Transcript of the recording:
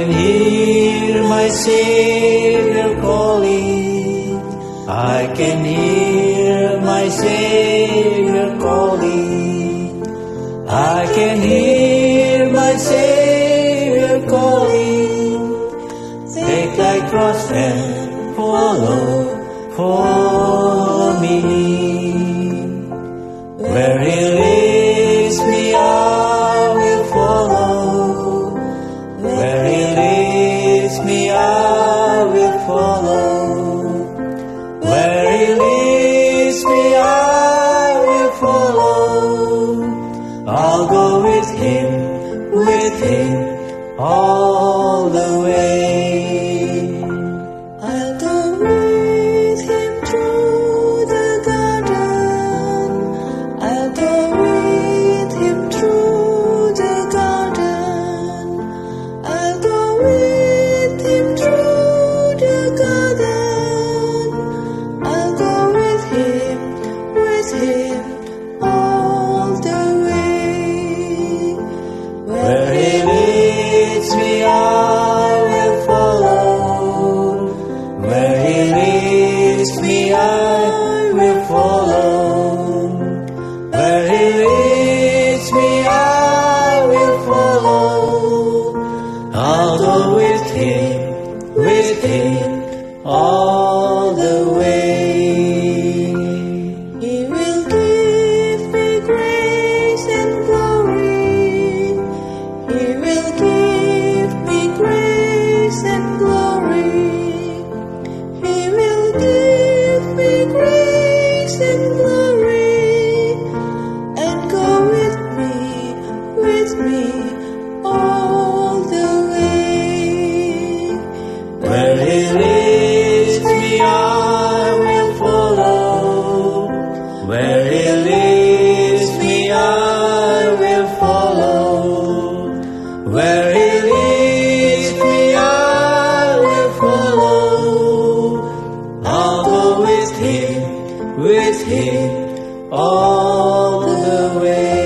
can hear my Savior calling. I can hear my Savior calling. I can hear my Savior calling. Take thy cross and follow me. Where He leads me, I will follow. Where He leads me, I will follow. Where He leads me, I will follow. I'll go with Him all the way. I'll go with Him through the garden. I'll go with Him through the garden. I'll go with Him through the garden. I'll go with Him all the way. Where He leads me, I will follow. Where He leads me, I will follow. Where He leads me, I will follow. I'll go with Him all the way. He will give me grace and glory. He will give me grace and glory. He will give me grace and glory, and go with me all the way. Where He leads me, I will follow. Where He leads me, I will follow. Where He leads me, I will follow. I'll go with Him all the way.